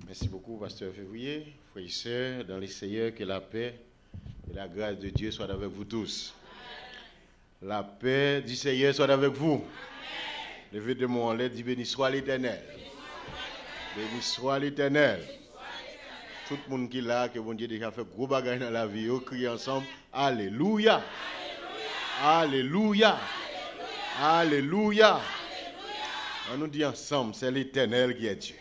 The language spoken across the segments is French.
Merci beaucoup, Pasteur Février. Frères et sœurs, dans les Seigneurs, que la paix et la grâce de Dieu soient avec vous tous. La paix du Seigneur soit avec vous. Levez de mon lait, dit béni soit l'Éternel. Béni soit l'Éternel. Tout le monde qui est là, que bon Dieu déjà fait gros bagages dans la vie, crie ensemble, Alléluia. Alléluia. Alléluia. On nous dit ensemble, c'est l'Éternel qui est Dieu.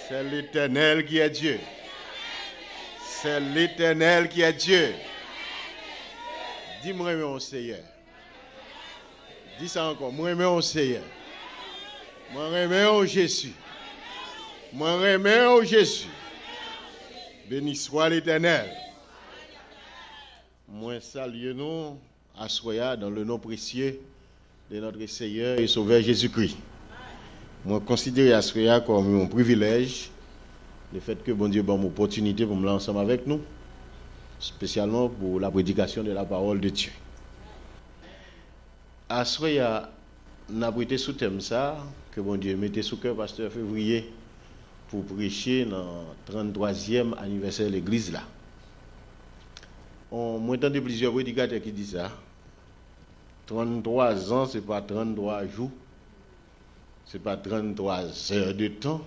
C'est l'Éternel qui est Dieu. C'est l'Éternel qui est Dieu. Dis-moi, mon Seigneur. Dis ça encore. Moi, mon Seigneur. Moi, mon Jésus. Moi, mon Jésus. Béni soit l'Éternel. Moi, salue nous à Soya dans le nom précieux de notre Seigneur et Sauveur Jésus-Christ. Moi, considère Assoya comme un privilège, le fait que bon Dieu donne une opportunité pour me lancer ensemble avec nous, spécialement pour la prédication de la parole de Dieu. Assoya n'a prêté sous thème ça, que bon Dieu mettait sous cœur Pasteur Février pour prêcher dans le 33e anniversaire de l'église là. On entend plusieurs prédicateurs qui disent ça. 33 ans, ce n'est pas 33 jours. Ce n'est pas 33 heures de temps,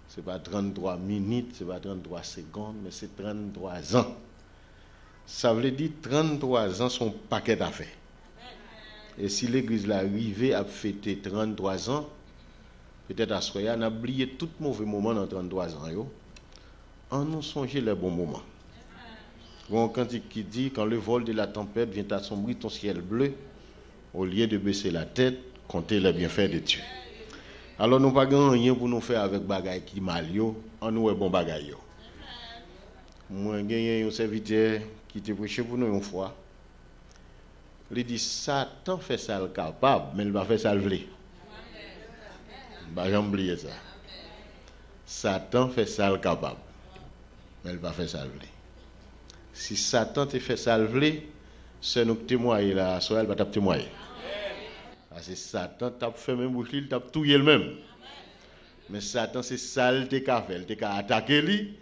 ce n'est pas 33 minutes, ce n'est pas 33 secondes, mais c'est 33 ans. Ça veut dire 33 ans sont paquet d'affaires. Et si l'église l'a arrivé à fêter 33 ans, peut-être à Soya, on a oublié tout mauvais moment dans 33 ans. On nous songeait les bons moments. Bon, quand il dit, quand le vol de la tempête vient assombrir ton ciel bleu, au lieu de baisser la tête, compter les bienfaits de Dieu. Alors nous n'avons pas rien pour nous faire avec bagaille qui mal yo, on nous est bon bagaille yo. Moi j'ai un serviteur qui te prêché pour nous une fois. Il dit Satan fait ça le capable, mais il va faire ça le vle. Bah j'ai oublié ça. Satan fait ça le capable, mais il va faire ça le vle. Si Satan te fait ça le vle, c'est nous qui témoignons là, soit elle va t'ap témoigner. Parce que Satan t'a fait même bouche, il t'a touillé le même. Mais Satan, c'est ça, il t'a fait. Il t'a attaqué lui,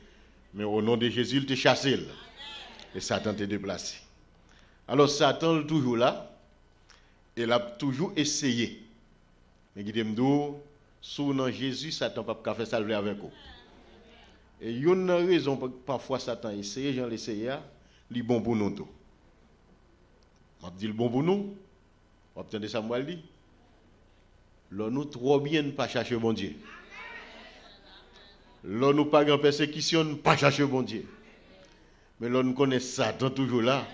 mais au nom de Jésus, il t'a chassé. Et Satan t'a déplacé. Alors Satan est toujours là. Il a toujours essayé. Mais il dit, sous nom Jésus, Satan n'a pas fait ça avec vous. Et il y a une raison pour parfois Satan essaye, j'en l'essaye, il est bon pour nous tous. Je dis le bon pour nous. Vous entendez ça, moi, dit? Là, nous trop bien ne pas chercher bon Dieu. Là, nous pas en persécution, ne pas chercher bon Dieu. Mais là, nous connaissons Satan toujours là.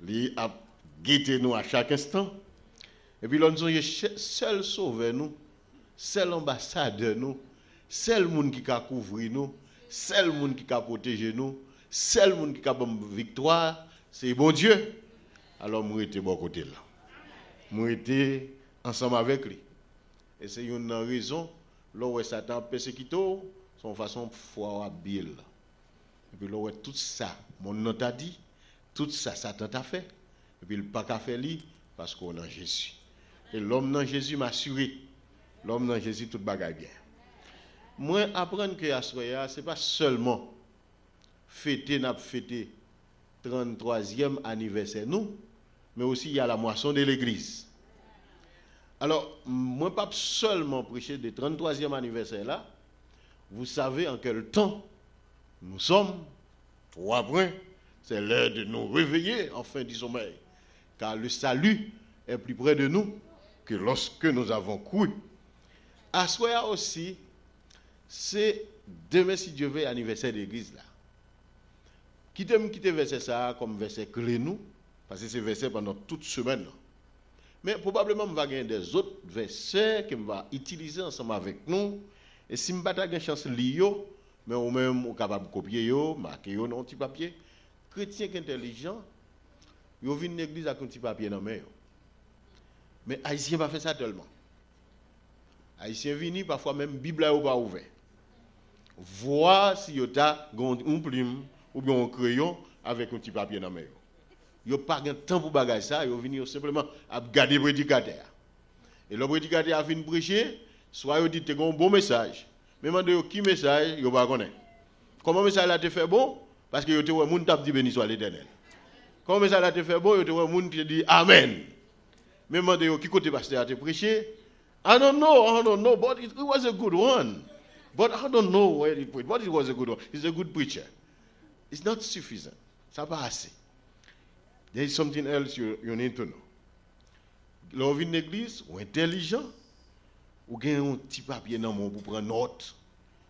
Il a guetté nous à chaque instant. Et puis là, nous sommes seul sauveur nous, seul ambassadeur nous, seul monde qui a couvrir nous, seul monde qui a protéger nous, seul monde qui a bonne victoire, c'est bon Dieu. Alors, nous étions bon côté là. Nous étions ensemble avec lui. Et c'est une raison, là où Satan persécuté, son façon foi habile. Et puis là où tout ça, mon nom t'a dit, tout ça, Satan t'a fait. Et puis il n'a pas qu'à faire lui, parce qu'on a Jésus. Et l'homme dans Jésus m'a assuré. L'homme dans Jésus, tout bagaille bien. Moi, apprendre que Assoya, ce n'est pas seulement fêter, 33e anniversaire, nous, mais aussi il y a la moisson de l'église. Alors, moi, pas seulement prêcher le 33e anniversaire là, vous savez en quel temps nous sommes, 3 points, c'est l'heure de nous réveiller en fin du sommeil, car le salut est plus près de nous que lorsque nous avons cru. Assoya aussi, c'est demain, si Dieu veut, anniversaire de l'église là. Quittez verset ça comme verset clé nous, parce que c'est verset pendant toute semaine. Mais probablement, je vais gagner des autres versets que je vais utiliser ensemble avec nous. Et si je n'ai pas de chance de lire, mais ou même je suis capable de copier, marquer dans un petit papier, chrétien intelligent, ils viennent à l'église avec un petit papier dans la main. Mais Haïtien va faire ça tellement. Haïtien viennent parfois même la Bible n'est pas ouverte. Voir si vous avez une plume ou bien un crayon avec un petit papier dans la main. Ils n'ont pas de temps pour bagager ça, ils viennent simplement à garder le prédicateur. Et le prédicateur a fini de prêcher, soit il dit que c'est un bon message, Mais demandez qui message, yo pas connaît. Comment message là te fait bon? Parce que yo te ouais moun t'a dit béni soit l'Éternel. Comment message là te fait bon, yo te ouais moun te dit amen. Mais demandez qui côté pasteur a te prêché? I don't know, but it was a good one. But I don't know where it preached. But it was a good one. He's a good preacher. It's not sufficient. Ça pas assez. There is something else you need to know. L'on vient de l'église, ou intelligent, ou gagne un petit papier dans mon pour prendre note.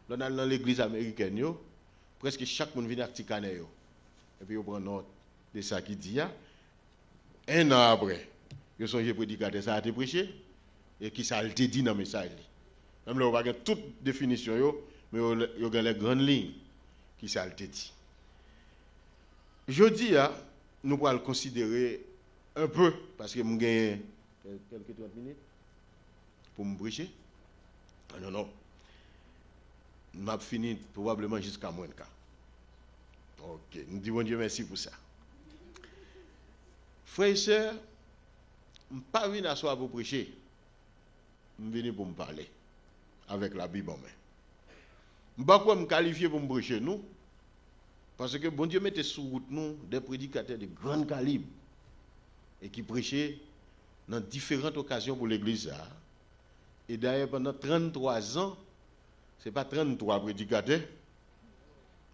Là dans l'église américaine, presque chaque monde vient avec petit carnet et puis on prend note de ça qui dit un an après, yo songe prédicateur ça a été prêché et qui ça a été dit dans le message. Même là on va pas toute définition mais yo gagne les grandes lignes qui ça a été dit. Je dis nous pourrons le considérer un peu parce que nous gagne quelques 30 minutes pour me prêcher. Non. M'a fini probablement jusqu'à moins de cas. Ok, nous disons Dieu merci pour ça. Frères et sœurs, je ne suis pas venu à soi pour prêcher. Je suis venu pour me parler avec la Bible en main. Je ne suis pas me qualifier pour me prêcher, nous. Parce que bon Dieu mettait sous route nous des prédicateurs de grand calibre et qui prêchaient dans différentes occasions pour l'église. Et d'ailleurs, pendant 33 ans, ce n'est pas 33 prédicateurs,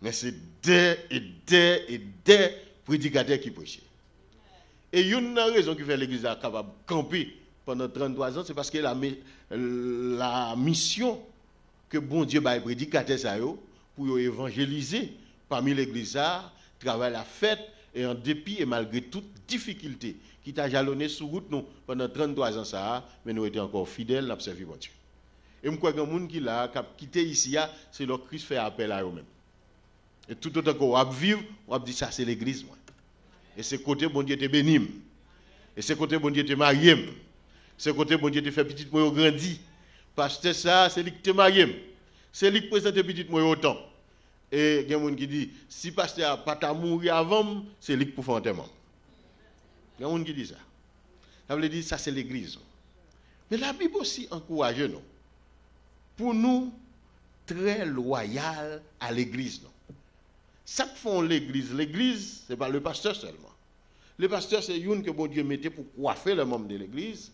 mais c'est des prédicateurs qui prêchaient. Et une raison qui fait l'église capable de camper pendant 33 ans, c'est parce que la mission que bon Dieu a prédicateur pour évangéliser parmi l'église, travail la fête, et en dépit et malgré toute difficulté qui t'a jalonné sous route nous pendant 33 ans ça, mais nous étions encore fidèles, nous avons servi bon Dieu. Et je crois que les gens qui l'ont quitté ici, c'est leur Christ fait appel à eux-mêmes. Et tout autant qu'on va vivre, on va dire ça c'est l'église. Et c'est côté bon Dieu te béni. Et c'est côté bon Dieu te marié. C'est côté bon Dieu te fait petit moi grandi. Parce que ça, c'est lui qui te marié. C'est lui qui présente petit moi autant. Et il y a des gens qui disent, si pasteur n'a pas mourir avant, c'est lui qui pour faire enterrement. Il y a des gens qui disent ça. Ça veut dire ça c'est l'église. Mais la Bible aussi encourage nous. Pour nous, très loyal à l'église. Ça que font l'église, ce n'est pas le pasteur seulement. Le pasteur, c'est une que bon Dieu mettait pour coiffer les membres de l'église.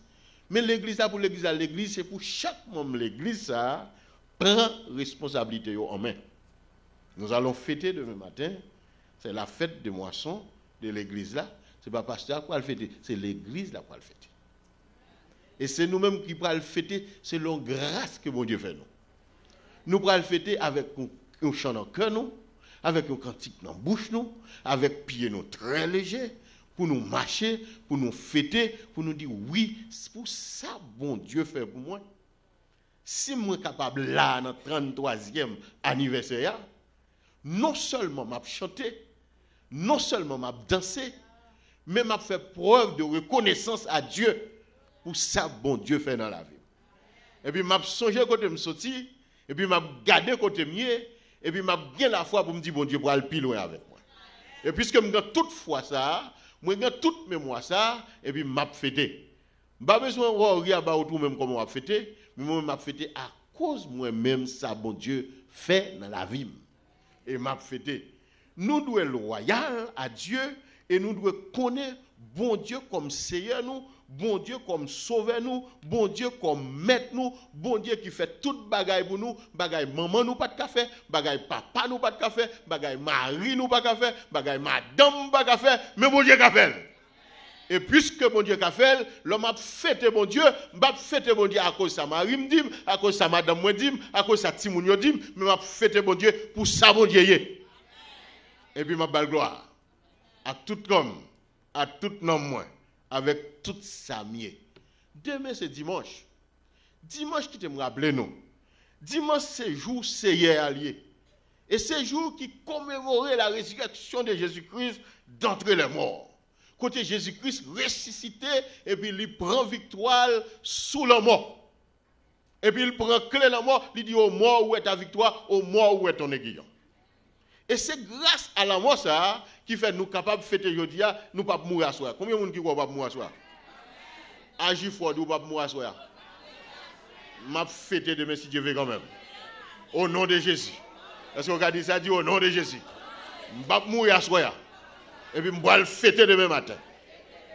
Mais l'église, pour l'église, c'est pour chaque membre de l'église, ça prend responsabilité en main. Nous allons fêter demain matin, c'est la fête de moisson de l'église là. Ce n'est pas le pasteur qui va le fêter, c'est l'église là qui va le fêter. Et c'est nous-mêmes qui pourrons le fêter selon grâce que bon Dieu fait nous. Nous pourrons le fêter avec un chant dans le cœur, nous, avec un cantique dans la bouche, nous, avec pieds nous très légers, pour nous marcher, pour nous fêter, pour nous dire oui, c'est pour ça bon Dieu fait pour moi. Si moi capable là, dans le 33e anniversaire, non seulement m'a chanté, non seulement m'a dansé, mais m'a fait preuve de reconnaissance à Dieu pour ça bon Dieu fait dans la vie. Et puis m'a songé côté me sorti, et puis m'a gardé côté mieux, et puis m'a bien la foi pour me dire bon Dieu pour aller plus loin avec moi. Et puisque me toute foi ça, moi j'ai toute mémoire ça, et puis m'a fêté. Pas besoin de rire à tout même comment m'a fêté, mais moi m'a fêté à cause moi-même ça bon Dieu fait dans la vie. Et m'a fêté. Nous devons être loyaux à Dieu et nous devons connaître bon Dieu comme Seigneur nous, bon Dieu comme sauveur nous, bon Dieu comme maître nous, bon Dieu qui fait toute bagaille pour nous, bagaille maman nous pas de café, bagaille papa nous pas de café, bagaille mari nous pas de café, bagaille madame pas de café, mais bon Dieu qu'a fait. Et puisque bon Dieu qu'a fait, l'homme a fêté bon Dieu, m'a fêté bon Dieu à cause ça mari me dit, à cause ça madame me dit, à cause ça Timoun yo dit, mais m'a fêté bon Dieu pour ça bon Dieu. Et puis m'a bal gloire à tout homme, à tout homme moi, avec toute sa mienne. Demain c'est dimanche. Dimanche qui te me rappelle nous. Dimanche c'est jour c'est hier allié. Et c'est jour qui commémorait la résurrection de Jésus-Christ d'entre les morts. Côté Jésus-Christ ressuscité et puis il prend victoire sous la mort. Et puis il prend clé la mort, il dit au mort où est ta victoire, au mort où est ton aiguillon. Et c'est grâce à la mort ça qui fait nous capables de fêter aujourd'hui, nous pas mourir à soi. Combien de monde qui croit pas mourir à soi? Agis fort, nous pas mourir à soi. M'a fêté demain si Dieu veut quand même. Au nom de Jésus. Est-ce qu'on a dit ça? Dit au nom de Jésus. Je vais mourir à soir. Et puis je vais le fêter demain matin.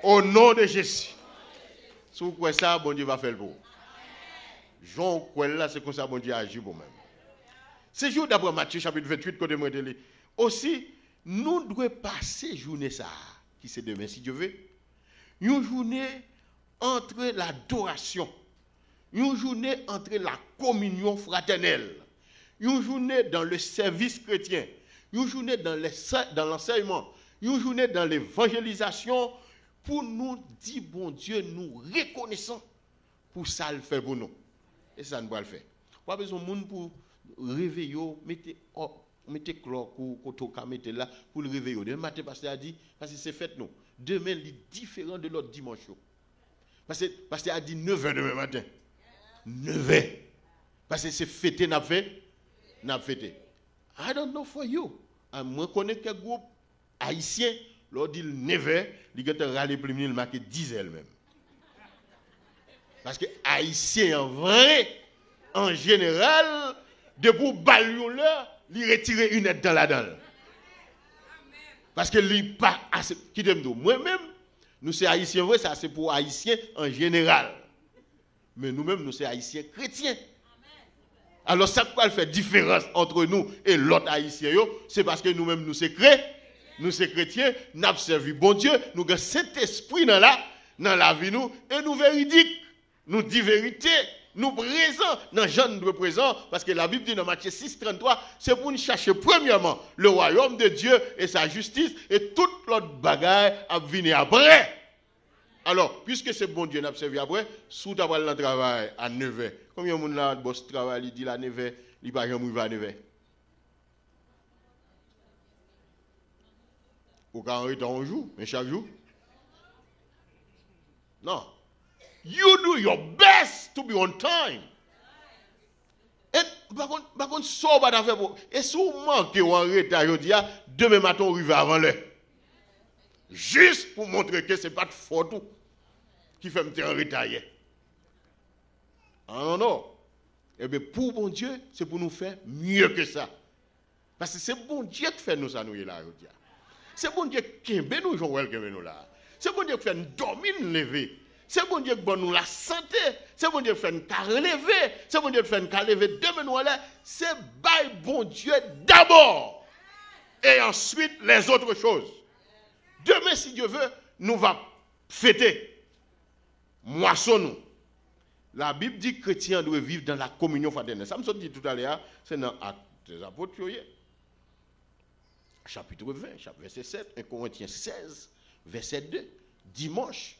Au nom de Jésus. Si vous croyez ça, bon Dieu va faire le pour vous. Jean croit là, c'est comme ça bon Dieu agit pour même. C'est jour d'après Matthieu chapitre 28, côté moi de aussi, nous devons passer journée ça, qui c'est demain si Dieu veut. Une journée entre l'adoration, une journée entre la communion fraternelle, une journée dans le service chrétien, une journée dans l'enseignement, une journée dans l'évangélisation, pour nous dire, bon Dieu, nous reconnaissons pour ça le fait pour nous. Et ça ne va le faire. Pas besoin de monde pour réveiller, mettez chlore, mettez là, pour le réveiller. Demain matin, parce que c'est fait nous. Demain, il est différent de l'autre dimanche. Parce qu'il a dit 9h demain matin. 9h. Parce que c'est fêté, n'a fêté. I don't know for you. Moi, je connais quelques groupes haïtiens, leur dit 9h, ils ont râlé plus il marqué 10h même. Parce que haïtiens, en vrai, en général, de pour balion là, ils retirent une aide dans la dalle. Parce que lui pas assez. Qui t'aime tout. Moi-même, nous sommes haïtiens vrai, ça c'est pour haïtiens en général. Mais nous-mêmes, nous sommes haïtiens chrétiens. Alors ça quoi fait différence entre nous et l'autre haïtien, c'est parce que nous-mêmes nous sommes chrétiens, nous avons servi bon Dieu, nous avons cet esprit dans la vie nous et nous véridiques, nous dit vérité, nous présents dans Jean de présent parce que la Bible dit dans Matthieu 6:33, c'est pour nous chercher premièrement le royaume de Dieu et sa justice et toute l'autre bagaille à venir après. Alors, puisque c'est bon Dieu n'a servi après, sous ta balle dans le travail à 9h. Combien de monde là, boss travail, il dit à 9h, il va jamais arriver à 9h. Ou quand on est en jour, mais chaque jour. Non. You do your best to be on time. Et par contre, ça va faire pour. Et si vous manquez ou en retard, je dis, demain matin, on arrive avant l'heure. Juste pour montrer que ce n'est pas de faute qui fait me en retard. Ah non. Eh bien, pour bon Dieu, c'est pour nous faire mieux que ça. Parce que c'est bon Dieu qui fait nous ça, nous là. C'est bon Dieu qui aime nous, Joël, qui aime nous là. C'est bon Dieu qui fait nous dormir, nous lever. C'est bon Dieu qui donne nous la santé. C'est bon Dieu qui fait nous relever. C'est bon Dieu qui fait nous lever demain nous là. C'est by bon Dieu d'abord. Et ensuite, les autres choses. Demain, si Dieu veut, nous va fêter. Moissonnons. La Bible dit que les chrétiens doivent vivre dans la communion fraternelle. Ça me dit tout à l'heure, c'est dans Actes des Apôtres. Chapitre 20, verset 7, 1 Corinthiens 16, verset 2. Dimanche,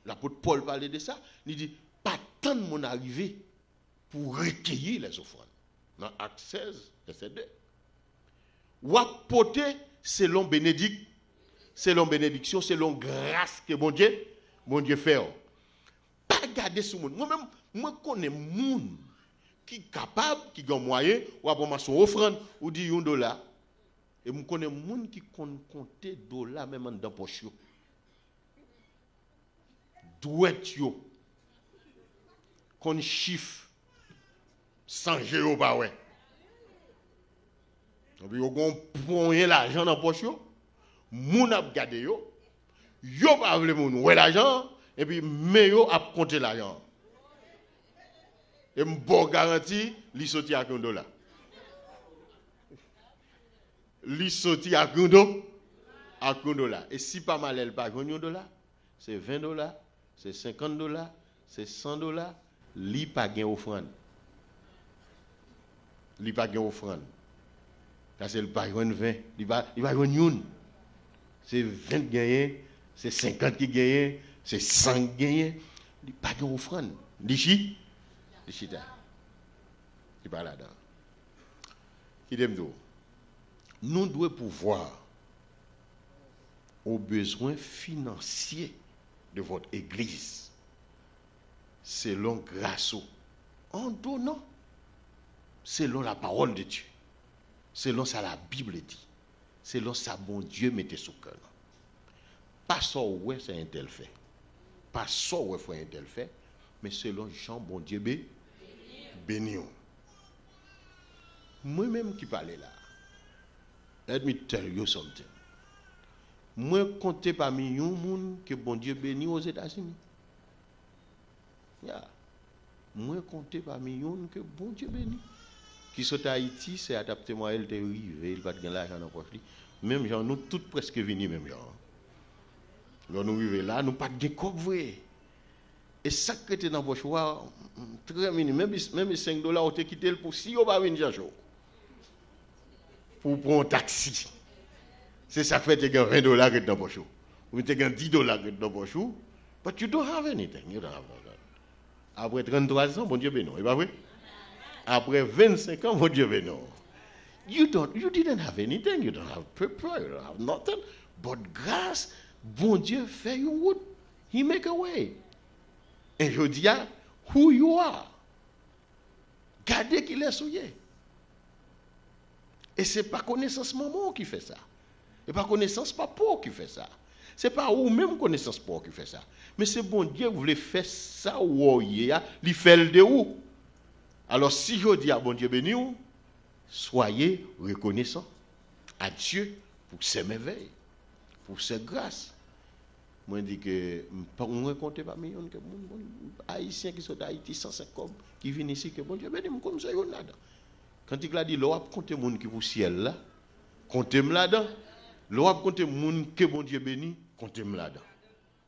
l'apôtre Paul parlait de ça. Il dit, pas tant de mon arrivée pour recueillir les offrandes. Dans Actes 16, verset 2. Ou apporter selon bénédiction, selon grâce que bon Dieu fait. Pas garder ce monde. Moi-même, moi connais monde qui est capable, qui a moyen, ou à son offrande, ou dit $1. Et je connais des gens qui comptent $, même dans poche. Douette yo. Qu'on chiffre sans géo pas ouais. Et puis on prend l'argent dans poche yo. Moun a gardé yo. Yo pas vle moun ouais l'argent et puis mais yo a compter l'argent. Et m'bo garantie, li sorti à $1. Li sorti à $1. Et si pas mal elle pas $1, c'est $20, c'est $50, c'est $100, li pas gain offrande. Li pas gain offrande. Parce que le pas gain 20, il va gain c'est 20 gagné, c'est 50 qui gagne, c'est 100 gagné, il pas gain offrande. Li chita. Il pas là-dedans. Qui d'aime d'eau. Nous devons pouvoir aux besoins financiers de votre église selon grâce en donnant selon la parole de Dieu, selon ça la Bible dit, selon ça bon Dieu mettez sous cœur. Pas ça ouais c'est un tel fait, pas ça ouais faut un tel fait, mais selon Jean bon Dieu béni. Moi-même qui parle là, let me tell you something. Moi, comptez parmi les gens que bon Dieu bénit aux États-Unis. Yeah. Moi, comptez parmi les gens que bon Dieu bénit. Qui sont à Haïti, c'est adapté moi, elle est arrivée, il va te gagner l'argent dans poche. Même gens, nous tous presque venus, même gens. Quand nous arrivons là, nous pas de comme vrai. Et ça qui était dans poche, très minime, même $5, on t'a quitté pour si on va venir chaud. Pour prendre un taxi. C'est ça qui fait que tu as $20 qui est dans poche. Ou tu as $10 qui est dans poche. But you don't have anything. You don't have that. Après 33 ans, bon Dieu béni. C'est pas vrai? Après 25 ans, mon Dieu béni. You didn't have anything. You don't have paper. You don't have nothing. But grâce, bon Dieu fait you wood. He make a way. Et je dis, who you are. Gardez qu'il est souillé. Et ce n'est pas connaissance maman qui fait ça. Ce n'est pas connaissance papa qui fait ça. Ce n'est pas ou même connaissance papa qui fait ça. Mais c'est bon Dieu qui voulait faire ça ou il fait le de où. Alors si je dis à bon Dieu béni, soyez reconnaissants à Dieu pour ses merveilles, pour ses grâces. Moi je dis que moi compte pas millions que haïtiens qui sont d'Haïti 150 qui viennent ici que bon Dieu béni comme ça yo là. Quand il a dit l'on compter monde qui pour ciel là, comptez-moi là-dedans. L'on compter monde que bon Dieu béni, comptez-moi là-dedans.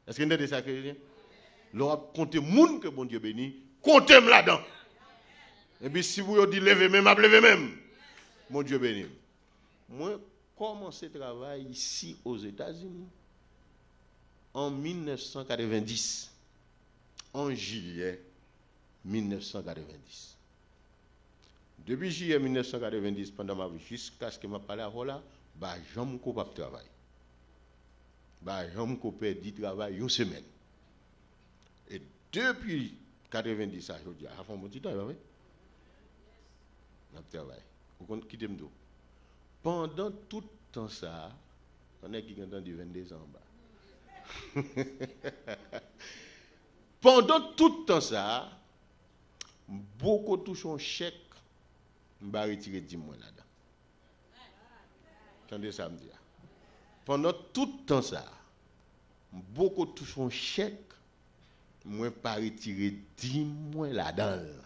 Est-ce que vous entendez ça que je dis? L'on compter monde que bon Dieu béni, comptez-moi là-dedans. Et puis si vous dites levez même, levez même. Mon Dieu béni. Moi, commencé le travail ici aux États-Unis en 1990. En juillet 1990. Depuis juillet 1990, pendant ma vie, jusqu'à ce que je parle à là, je ne suis pas capable de travailler. Je ne suis pas de travail une semaine. Et depuis 1990, je dis, à fond mon petit temps, je travaille. Vous quittez moi. Pendant tout le temps ça, on est qui entend 22 ans en bas. Pendant tout le temps ça, beaucoup touchent un chèque, je vais retirer 10 mois là-dedans. Attendez ça me dire. Pendant tout le temps ça, beaucoup touchent un chèque, je ne vais pas retirer 10 mois là-dedans.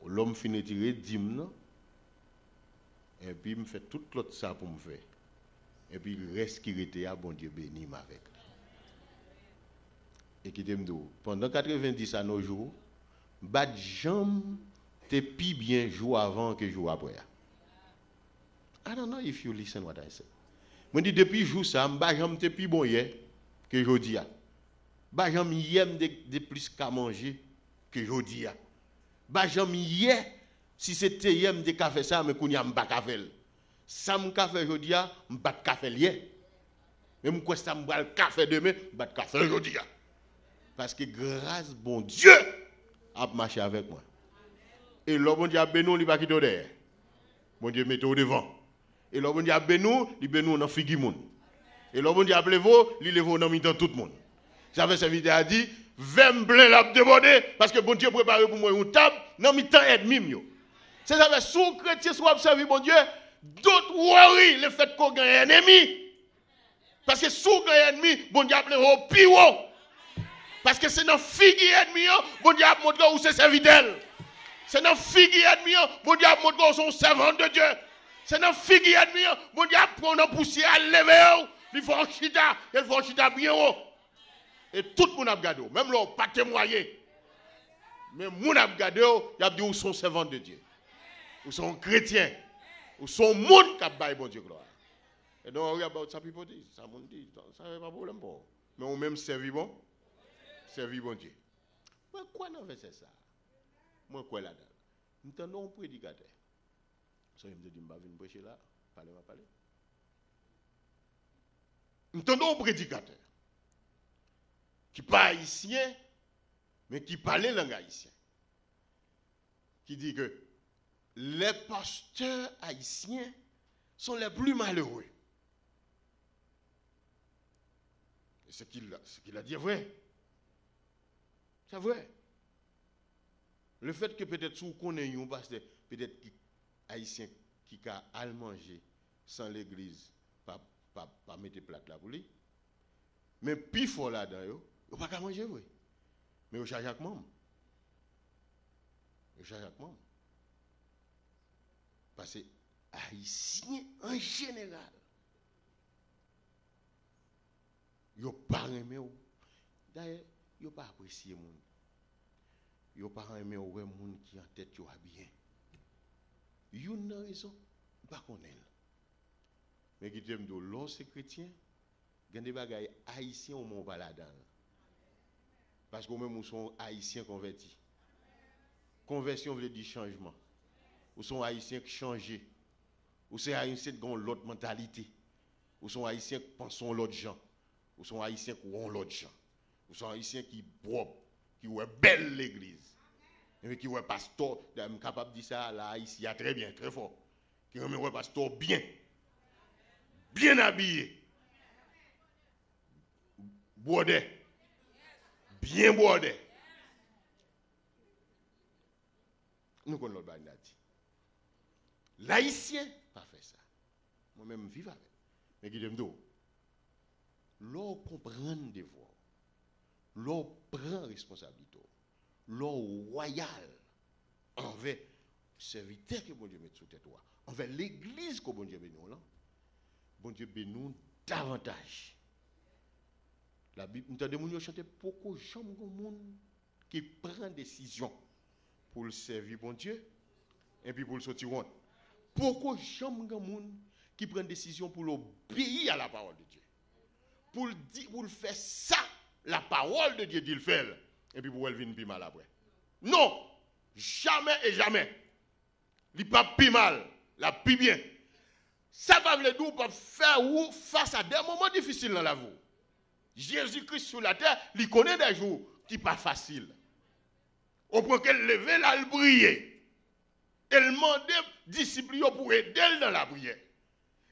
L'homme finit de tirer 10 mois, et puis il me fait tout l'autre ça pour me faire. Et puis il reste qui était à bon Dieu béni avec. Et qui t'aime d'où? Pendant 90 à nos jours, bas de jambe t'es plus bien jour avant que jour après. I don't know if you listen what I say. Moi dis depuis jour ça, bas jambe t'es plus bon hier que jodi a. Bas jambe hier de plus qu'à manger que jodi a. Bas jambe hier si c'était hier de café ça mais qu'on y a pas café. Ça me café jodi a, m'pas café hier. Même quoi ça me boit le café demain, m'pas café jodi a. Parce que grâce bon Dieu a marché avec moi. Et le bon Dieu a béni, il va quitter derrière. Bon Dieu mette au devant. Et le bon Dieu a béni, il béni dans figi monde. Et le bon Dieu a levé, il levé dans mi-temps tout le monde. J'avais cette vidéo a dit, 20 blés l'a débordé parce que bon Dieu prépare pour moi une table dans mi-temps ennemi. C'est ça, sous chrétien soit observé bon Dieu, d'autres worry le fait qu'on gagne un ennemi. Parce que sous gagne ennemi, bon Dieu a levé au pire. Parce que c'est dans figue ennemi, bon Dieu a montré où c'est serviteur. C'est dans figue ennemi, bon Dieu a montré où sont servants de Dieu. C'est dans figue ennemi, bon Dieu a pris une poussière à lever, il faut un chita bien haut. Et tout le monde a regardé, même là, pas témoigné. Mais le monde a regardé, il a dit où sont servants de Dieu. Où sont chrétiens. Où sont monde qui a baillé bon Dieu gloire. Et donc, worry about ça, people dit, ça monde dit, ça n'est pas de problème pour. Mais on même servi bon. Servi bon Dieu. Moi, quoi dans verset ça? Moi, quoi là-dedans? Nous entendons un prédicateur. Ça, il me dit, je vais venir prêcher là. Parlez. Nous entendons un prédicateur. Qui n'est pas haïtien, mais qui parle langue haïtienne. Qui dit que les pasteurs haïtiens sont les plus malheureux. Et ce qu'il a dit est vrai. C'est vrai. Le fait que peut-être si vous connaissez un pasteur, peut-être haïtien qui a à manger sans l'église, pas mettre plate là pour lui. Mais puis fort là-dedans, vous pas qu'à manger, oui. Mais vous chargez avec moi. Vous chargez avec moi. Parce que haïtien en général, ils pas aimé. D'ailleurs, ils pas apprécié les gens. Ils pas aimé les gens qui en tête yo bien. Ils ont raison, pas connaître. Mais qui t'aime de l'eau, c'est chrétien. Il y a des bagailles haïtiens au monde pas là-dedans. Parce que même nous sommes haïtiens convertis. Conversion veut dire changement. Ou sont haïtiens qui changent. Ou sont haïtiens qui ont l'autre mentalité. Ou sont haïtiens qui pensent l'autre gens. Ou sont haïtiens qui ont l'autre gens. Ou sont haïtiens qui propres, qui ont belle l'église. Et qui ont pasteur, je suis capable de dire ça là, Haïtien, très bien, très fort. Qui ont un pasteur bien. Bien habillé. Bordé. Bien bordé. Nous connaissons l'autre bande dit. L'haïtien pas fait ça. Moi-même vivre avec. Mais qui me dit, l'on comprend le devoir. L'on prend responsabilité. L'on royal envers le serviteur que bon Dieu met sous tête. Envers l'église que bon Dieu bénit. Bon Dieu bénit davantage. La Bible, nous entendons chanter beaucoup de gens qui prennent décision pour le servir bon Dieu et puis pour le sortir honte. Beaucoup de gens qui prennent décision pour obéir à la parole de Dieu. Pour le faire ça, la parole de Dieu dit le faire. Et puis pour elle venir plus mal après. Non! Jamais et jamais. Il n'est pas plus mal, la plus bien. Ça va veut dire pas faire ou face à des moments difficiles dans la vie. Jésus-Christ sur la terre, il connaît des jours qui ne sont pas faciles. Au point qu'elle levait là, elle brillait. Elle demandait disciples pour aider dans la prière.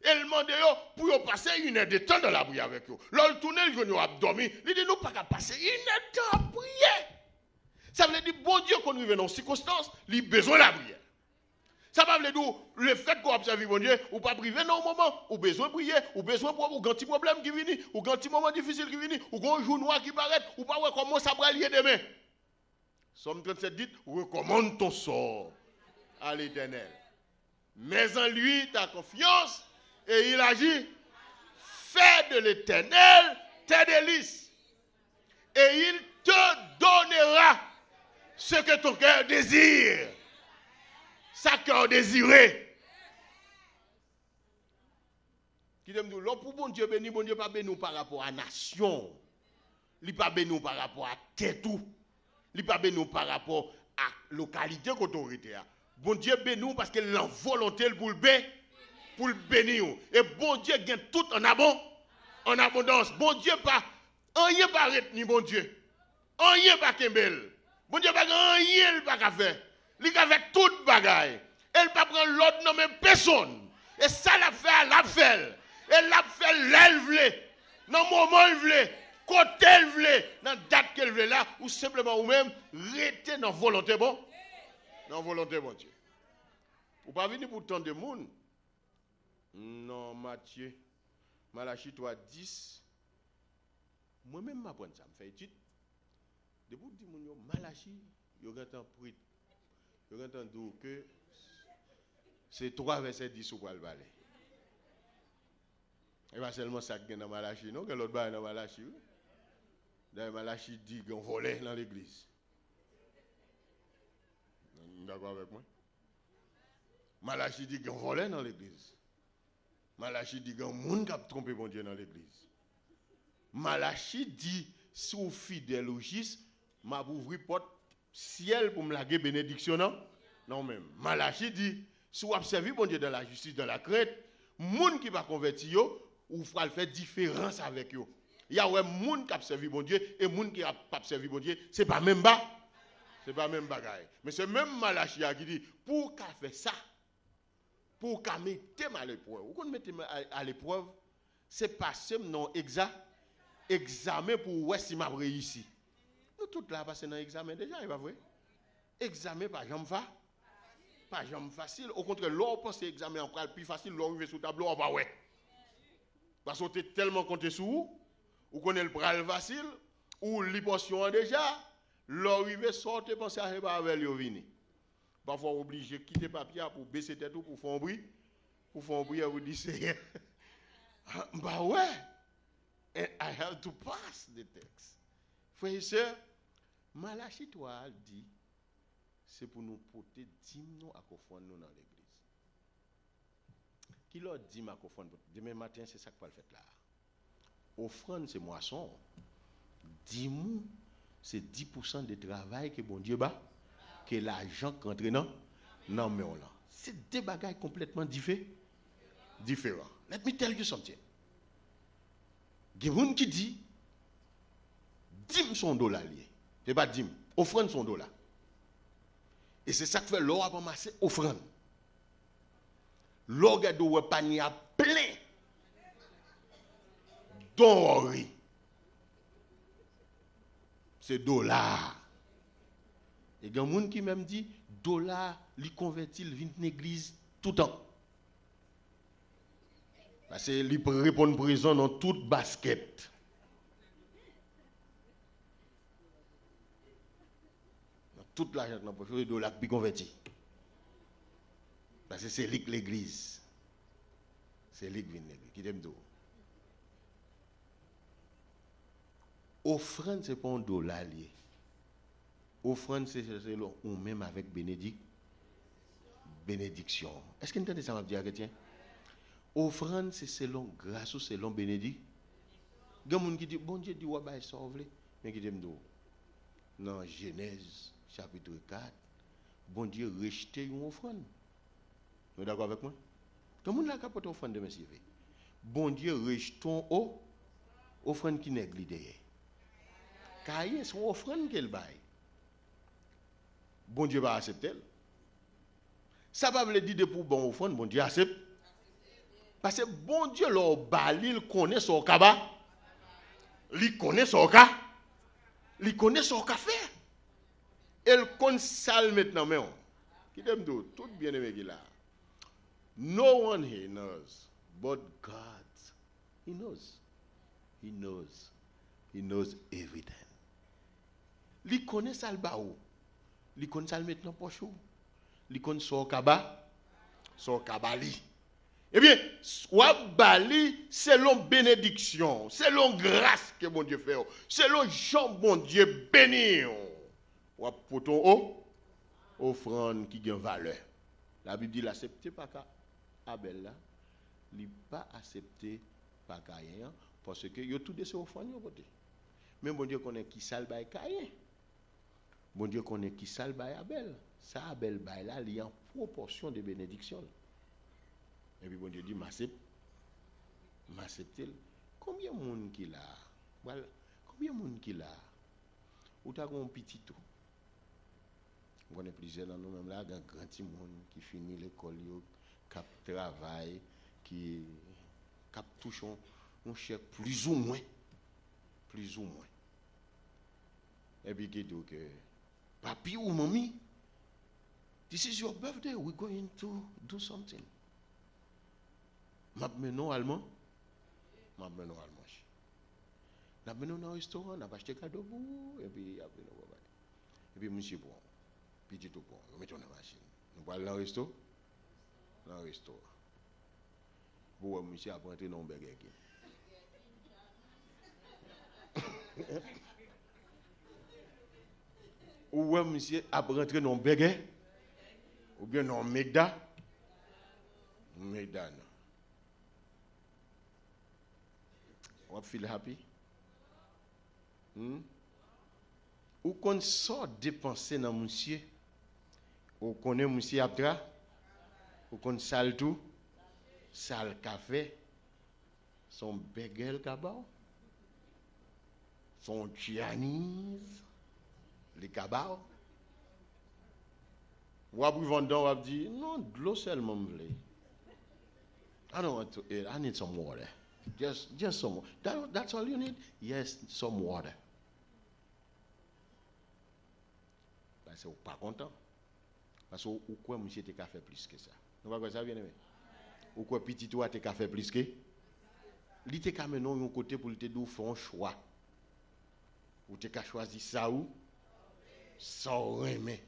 Elle demandait pour passer une heure de temps dans la prière avec eux. Lorsqu'elle tournait, le genou a dormi. Il dit, nous pas qu'à passer une heure de temps à prier. Ça veut dire, bon Dieu, qu'on arrive dans ces circonstances, il a besoin de la prière. Ça veut dire, le fait qu'on observe bon Dieu, ou pas priver dans un moment, ou besoin de prier, ou besoin de ou un petit problème qui vient, ou un petit moment difficile qui vient, ou un jour noir qui paraît, ou pas comment ça va lier demain. Somme 37 dit, recommande ton sort à l'Éternel. Mets en lui ta confiance, et il agit. Fais de l'Éternel tes délices, et il te donnera ce que ton cœur désire. Sa cœur désiré. Qui aime nous, pour bon Dieu béni, bon Dieu pas béni par rapport à nation. Il pas béni par rapport à tête tout. Il pas béni par rapport à localité autorité. Bon Dieu béni parce que l'en volonté pour le bénir. Et bon Dieu gagne tout en abondance. Bon Dieu pas rien pas retenir bon Dieu. Rien pas kembel. Bon Dieu pas rien pas faire. Il a fait toute bagaille. Elle ne peut pas prendre l'autre nom même personne. Et ça l'a fait. Elle l'a fait l'elle dans le moment elle voulait, côté elle voulait, dans la date qu'elle voulait là, ou simplement ou même rester dans la volonté bon. Dans la volonté bon Dieu. Ou pas venir pour tant de monde. Non, Matthieu. Malachie 3:10. Moi-même, je prends ça, je fais étude. De vous dire, Malachie, il y a un temps pris. Je vais entendre que c'est 3 versets 10 ou quoi le balai. Et pas seulement ça qui est dans Malachie, non, que l'autre balai dans Malachie. D'ailleurs, Malachie dit qu'on volait dans l'église. D'accord avec moi? Malachie dit qu'on volait dans l'église. Malachie dit qu'on monde qui a trompé mon Dieu dans l'église. Malachie dit, si vous fidèle au juste, m'a ouvri porte ciel pour me laguer bénédiction, non? Non même. Malachie dit, si vous observez bon Dieu dans la justice, dans la crainte, moun qui va convertir ou fera faire différence avec eux. Il y a ouais moun qui a servi bon Dieu et moun qui a pas servi bon Dieu, c'est pas même bas. C'est pas même bagaille. Mais c'est même Malachie qui dit, pour qu'a fait ça, pour qu'a mettre à l'épreuve. Ou qu'on mette à l'épreuve, c'est pas seulement examen pour voir si m'a réussi. Nous tous là passé dans l'examen déjà, il va vrai. examen pas jamais pas jamais facile. Au contraire, l'on pense que l'examen en le plus facile, l'on arrive sur le tableau, on va ouais. Parce que tu es tellement compté sur vous, ou connaît le pral facile, ou l'hypotion déjà, l'on arrive sortir penser à pas avec lui venir. Parfois obligé de quitter le papier pour baisser tête pour faire un bruit. Pour faire un bruit, vous dites c'est bah ouais. And I have to pass the text. Frères et sœurs, Malachie 3 dit c'est pour nous porter 10 nous à confondre nous dans l'église. Qui leur dit à confondre demain matin c'est ça qu'il faut le faire là. Offrande c'est moisson. 10 nous c'est 10% de travail que bon Dieu bat que l'argent qui entre dans mais on là. C'est deux bagages complètement différents. Let me tell you something. Il y a des gens qui disent 10 son dollar lié. C'est pas 10, offrande son dollar. Et c'est ça que fait l'or a ramassé offrande. L'or a de panier plein d'or. C'est dollar. Et il y a des gens qui même dit dollar li convertit le vin l'église tout le temps. Parce qu'il peut répondre présent dans toute basket. Dans toute l'argent dans poche, le dollar qui converti. Parce que c'est l'église. C'est l'église qui t'aime d'eau. Offrande, ce n'est pas un dollar lié. Offrande, c'est ou même avec bénédiction. Est-ce que vous entendez ça, ma petite chrétien? Offrande, c'est selon grâce ou selon bénédiction. Il y a des gens qui disent, bon Dieu dit, ouais, bah, ça ouvre. Mais qui disent, dans Genèse, chapitre 4, bon Dieu rejeté une offrande. Vous êtes d'accord avec moi? Comment on a capoté offrande de monsieur? Bon Dieu rejette une offrande qui n'est pas derrière. Car il y a une offrande qu'elle baille. Bon Dieu va accepter. Ça va veut dire pour bon offrande, bon Dieu accepte. Parce que bon Dieu, leur bali, il connaît son kaba. Il connaît son cas. Il connaît son café. Il connaît ça maintenant. Mais qui t'aime tout bien aimé qui là. No one here knows, but God. He knows. He knows. He knows everything. Il connaît ça le baou. Il connaît ça maintenant pochou. Il connaît son kaba. Son kabali. Eh bien, Wabali, c'est l'on bénédiction, c'est l'on grâce que mon Dieu fait, c'est l'on Jean bon Dieu béni. Wap poton offrande qui gagne valeur. La Bible dit l'accepter pas qu'à Abel là, il pas accepté pas Caïn parce que yo tout de ces offrandes côté. Mais bon Dieu connaît qui sale bail Caïn. Bon Dieu connaît qui sale bail Abel. Ça Abel bail là, il y a en proportion de bénédiction. Et puis bon Dieu dit, m'accepte. Combien de monde qui là? Voilà. Combien de monde qui là? Ou t'as un petit tout? On connaît plusieurs dans nous-mêmes là, un grand petit monde qui finit l'école, qui travaille, qui touche un chèque plus ou moins. Plus ou moins. Et puis qui dit que, papi ou mamie, this is your birthday, we're going to do something. Je vais allemand. Je vais allemand. Je vais dans un restaurant, je vais acheter un cadeau pour vous. Et puis, monsieur, bon. Petit tout bon. Je vais mettre dans la machine. Nous allons dans le resto. Dans le restaurant. Vous, monsieur, après entrer dans un Burger King. Ou monsieur, après entrer dans un Burger. Ou bien dans un Megda. Megda, non. Ou feel happy? Ou qu'on sort dépenser dans monsieur? Ou qu'on est monsieur après? Ou qu'on sale tout? Sale café? Son bagel cabao? Son Chinese? Les cabao? Ou après vendant, ou après dit, non, de l'eau seulement me voulait. I don't want to eat, I need some water. Just some water. That's all you need? Yes, some water. Parce que vous pas content. Parce que ou quoi monsieur t'es qu'à faire plus que ça. Vous voyez ça bien aimé? Ou quoi petit toi t'es qu'à faire plus que il t'es qu'à mener un côté pour te faire un choix. Ou t'es qu'à choisir ça ou sans remet.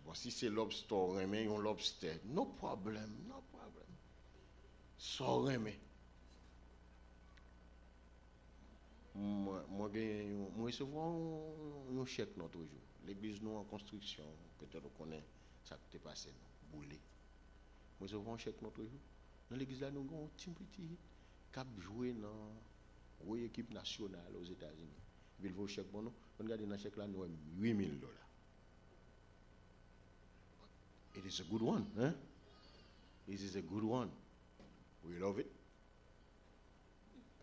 Bon, si c'est lobster, remet un lobster. No problem, no problem. Sans remet. Moi recevoir un chèque notre jour. L'église nous en construction, peut-être qu'on connaît ça qui t'est passé, boulé. Moi recevoir un chèque notre jour. Dans l'église là, nous avons un petit cap joué dans l'équipe nationale aux États-Unis. Il faut chèque pour nous. Regardez dans le chèque là, nous avons $8,000. It is a good one, hein? It is a good one. We love it.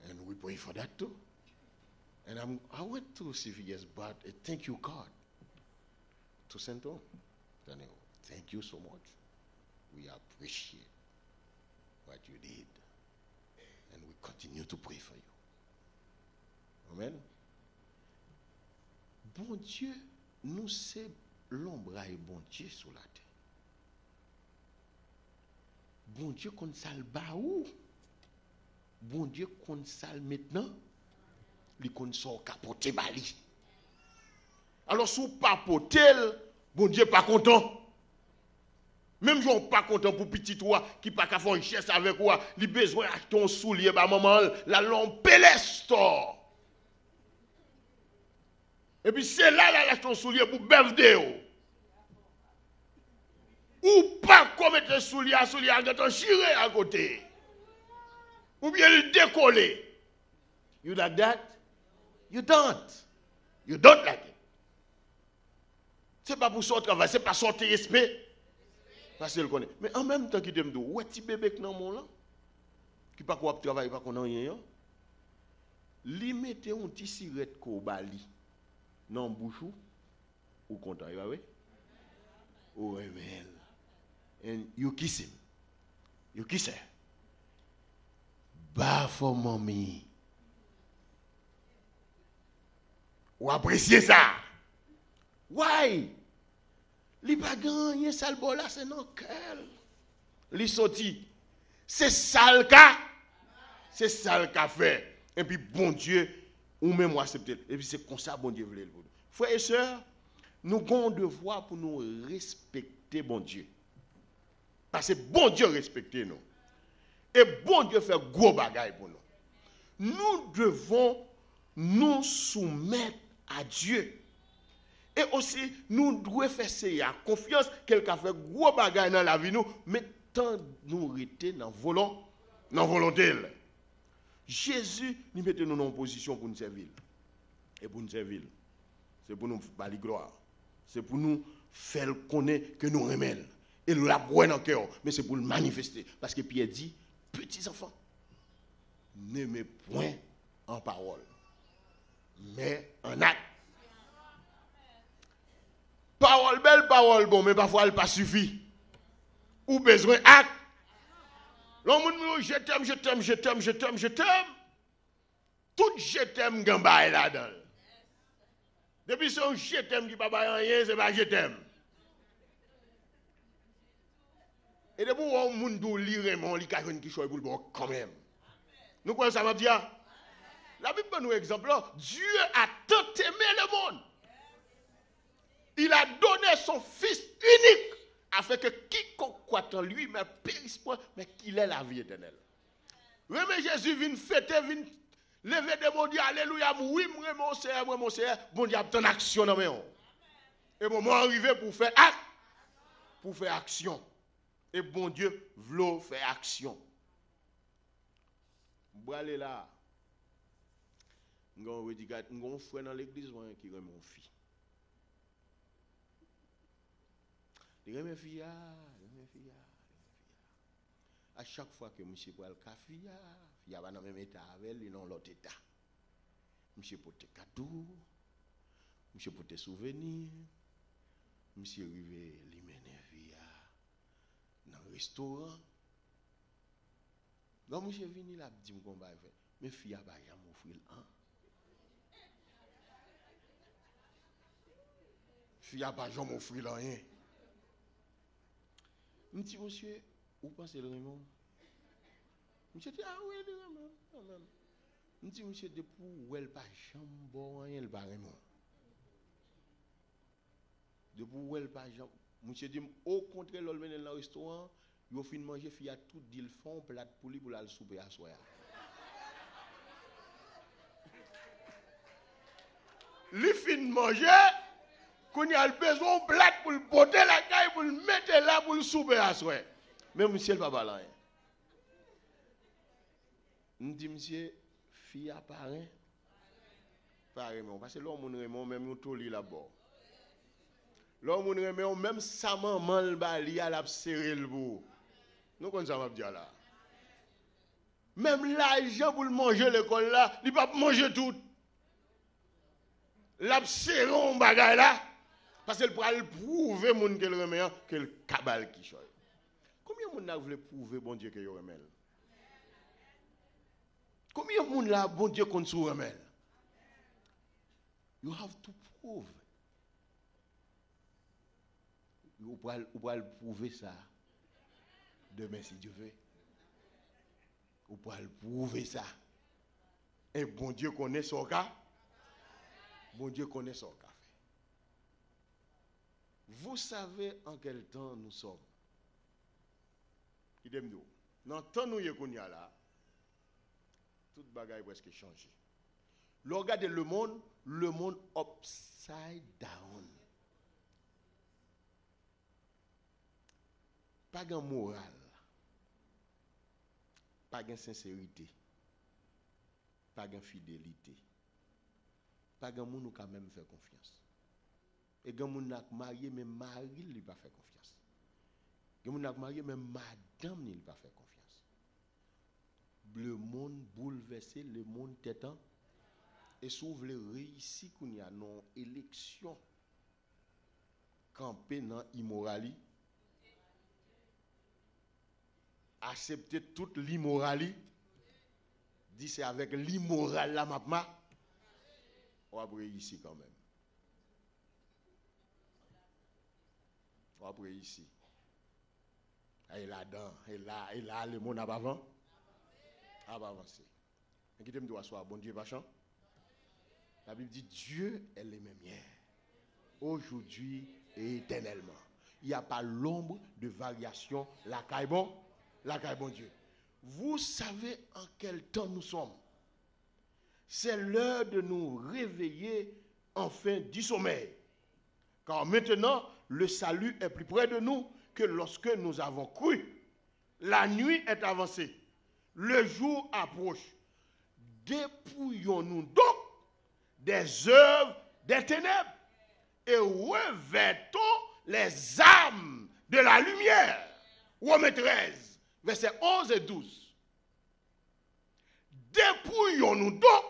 And we pray for that too. And I went to CVS, bought a thank you card to send to him. Thank you so much. We appreciate what you did. And we continue to pray for you. Amen. Bon Dieu, nous c'est l'ombre et bon Dieu sur la terre. Bon Dieu qu'on sale baou. Bon Dieu qu'on sale maintenant. Il qu'on sort capoter bali. Alors si vous pas potel, bon Dieu pas content. Même si on pas content pour petit toi qui pas qu'à faire richesse avec quoi, il besoin acheter un soulier ba maman la lampe store. Et puis c'est là acheter un soulier pour birthday. Ou pas commettre un soulier à chiré à côté. Ou bien le décoller. You like that? You don't. You don't like it. C'est pas pour son travail, c'est pas son respect. Parce qu'il connaît. Mais en même temps qu'il te me dit, ouais, petit bébé qui dans mon là, qui pas quoi travailler, pas qu'on a rien, li mette un petit cigarette ko bali dans bouchou ou content, you know? Oh, amen. And you kiss him. You kiss her. Bah for mommy. Ou apprécier ça. Why? Li pa gagné sale bol là c'est non cœur. Li sorti. C'est sale ka. C'est sale ka fait. Et puis bon Dieu ou même accepter. Et puis c'est comme ça bon Dieu veut le pour nous. Frères et sœurs, nous avons un devoir pour nous respecter bon Dieu. Parce que bon Dieu respecte nous. Et bon Dieu fait gros bagaille pour nous. Nous devons nous soumettre à Dieu. Et aussi, nous devons faire confiance quelqu'un fait gros bagaille dans la vie nous, mais tant nous rester dans volonté. Jésus nous mettait nous en position pour nous servir. Et pour nous servir, c'est pour nous bali gloire. C'est pour nous faire connaître que nous aimons. Et nous l'avons dans le cœur, mais c'est pour le manifester. Parce que Pierre dit, petits enfants, n'aimez point en parole, mais en acte. Parole belle, parole bon, mais parfois elle pas suffit. Ou besoin acte. L'homme dit, je t'aime, je t'aime, je t'aime, je t'aime, je t'aime. Tout je t'aime, gamba est là-dedans. Depuis son je t'aime qui pas rien, c'est pas je t'aime. Et de pour un monde lire mon li ka qui choy pour le bon quand même. Nous quoi ça m'a dit? La Bible donne un exemple là, Dieu a tant aimé le monde. Il a donné son fils unique afin que quiconque croit en lui ne périsse point mais qu'il ait la vie éternelle. Oui mais Jésus vient fêter, vient lever des mots dire alléluia, oui mon Seigneur, bon Dieu a tant action dans mes. Et bon moi arrivé pour faire acte, pour faire action. Et bon Dieu veut faire action. Je vais aller là. Je vais un frère dans l'église qui est mon fils. Il est mon fils. À chaque fois que monsieur prend le café, il y a dans même état avec lui, dans l'autre état. Monsieur pour tes cadeaux, monsieur pour tes souvenirs, monsieur arrivé lui mener dans le restaurant. Quand monsieur venu là, dit me combat avec mes filles à bailler m'offrir un. Fille a pas jamais offert rien. Je dis, monsieur, où pensez le Raymond? Monsieur dit, ah oui, le Raymond, quand même. Je dis, monsieur, depuis où elle pas jamais rien, le Raymond. Depuis où elle pas jamais. Monsieur dit, au contraire, l'on vient dans le restaurant, il fin manger, il y a tout dit le fond, plat de poulet pour aller souper à soir. Il fin manger, qu'on y a le besoin de plat pour le porter la caille, pour le mettre là, pour le souper à soir. Mais monsieur, le papa là. Je dis, monsieur, fille apparaît. Pas Raymond, parce que l'homme Raymond, même nous tous les là-bas. L'homme Raymond, même sa maman, le bali, elle a serré le bout. Nous connaissons ça, m'a dit là. Même l'argent pour le manger l'école là, il ne peut pas manger tout. L'a serré un bagage là. Parce qu'elle pourra le prouver, mon qu'elle remet, que le cabal qui choisit. Combien de monde voulu prouver, bon Dieu, que vous remet? Combien de monde là, bon Dieu, qu'on se remet? You have to prove. Vous pouvez prouver ça demain si Dieu veut. Vous pouvez prouver ça. Et bon Dieu connaît son cas. Bon Dieu connaît son cas. Vous savez en quel temps nous sommes. Idem-nous. Dans le temps où nous sommes là, tout bagaille presque changé. Regardez le monde upside down. Pas de morale, pas de sincérité, pas de fidélité, pas de monde qui quand même fait confiance. Et quand on a marié, même mari ne pas fait confiance. Quand on a marié, même madame ne pas fait confiance. Le monde bouleversé, le monde tétan. Et si vous voulez réussir qu'on y a une élection campée dans l'immoralité, accepter toute l'immoralité, dit c'est avec l'immoral la mapma, on va réussir quand même. On va réussir. Et là-dedans, et là, le monde a avant. A avancer. Et qui me doit soir, bon Dieu, vachant. La Bible dit Dieu est le même hier, aujourd'hui et éternellement. Il n'y a pas l'ombre de variation. La caille bon Dieu. Vous savez en quel temps nous sommes. C'est l'heure de nous réveiller enfin du sommeil. Car maintenant, le salut est plus près de nous que lorsque nous avons cru. La nuit est avancée. Le jour approche. Dépouillons-nous donc des œuvres des ténèbres et revêtons les âmes de la lumière. Romains 13, versets 11 et 12. Dépouillons-nous donc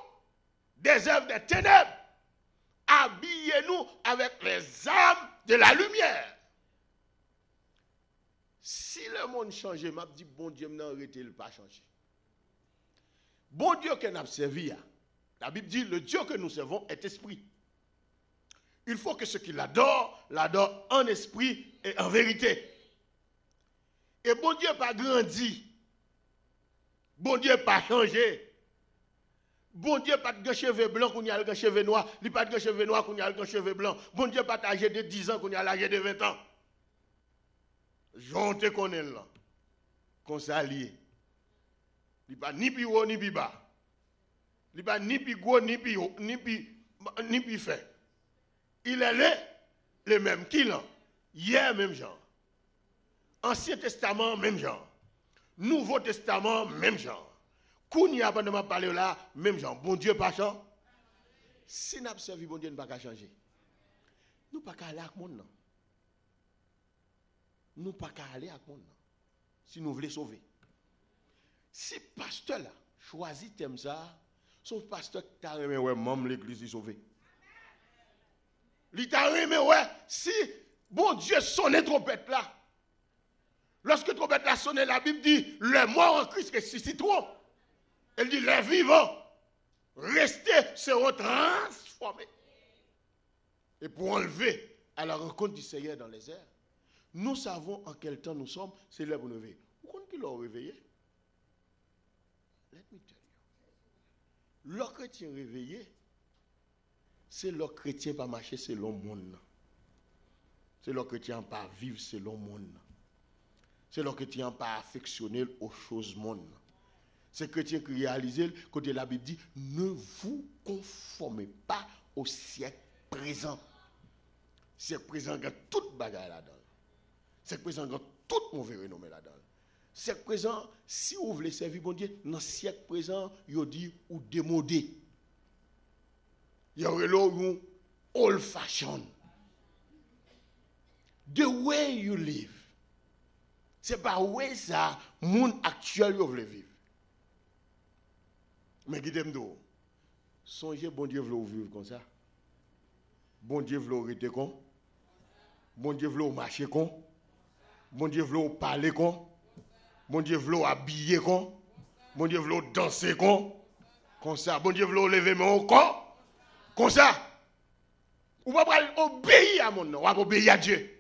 des œuvres des ténèbres. Habillez-nous avec les âmes de la lumière. Si le monde change, m'a dit bon Dieu n'a arrêté le pas changer. Bon Dieu que nous avons servi, la Bible dit le Dieu que nous servons est esprit. Il faut que ceux qui l'adorent en esprit et en vérité. Et bon Dieu pas grandi. Bon Dieu pas changé. Bon Dieu pas de cheveux blancs qu'on y a le cheveux noirs, il pas de cheveux noirs qu'on y a le cheveux blancs. Bon Dieu pas âgé de 10 ans qu'on y a l'âge de 20 ans. J'en te connais là. Qu'on s'allie. Il pas ni plus haut ni plus bas. Il pas ni plus gros ni plus haut, ni plus fait. Il est le même qu'il a. Hier même genre. Ancien Testament même genre. Nouveau Testament même genre. Kounia pendant m'a parlé là même genre. Bon Dieu pas changé. Si n'a pas servi bon Dieu ne pas changer. Nous pas aller avec monde non. Nous pas aller avec monde non. Si nous voulons sauver. Si pasteur là choisit thème ça, sauf pasteur qui t'a remis ouais même l'église est sauvée. Il t'a remis ouais si bon Dieu sonne trompette là. Lorsque trompette là sonne, la Bible dit les morts en Christ ressusciteront. Elle dit les vivants restés seront transformés. Et pour enlever à la rencontre du Seigneur dans les airs. Nous savons en quel temps nous sommes, c'est l'heure pour nous réveiller. Vous comprenez qui l'a réveillé? Let me tell you. Le chrétien réveillé, c'est le chrétien pas marcher selon le monde. C'est le chrétien pas vivre selon le monde. C'est le chrétien pas affectionner aux choses monde. C'est le chrétien qui réalise, côté la Bible dit, ne vous conformez pas au siècle présent. Siècle présent, il y a toute bagarre là-dedans. Siècle présent, il y a toute mauvaise renommée là-dedans. Siècle présent, si vous voulez servir bon Dieu, dans le siècle présent, il dit ou démodé. Il y a un old fashion. The way you live. C'est pas ouais ça, monde actuel vous voulez vivre. Mais qui t'aime d'eau? Songez, bon Dieu veut vivre comme ça. Bon Dieu veut rester comme. Bon Dieu veut marcher comme. Bon Dieu veut parler comme. Bon Dieu veut habiller comme. Bon Dieu veut danser comme ça. Bon Dieu veut lever mon corps comme ça. Ou pas obéir à mon nom, ou pas obéir à Dieu.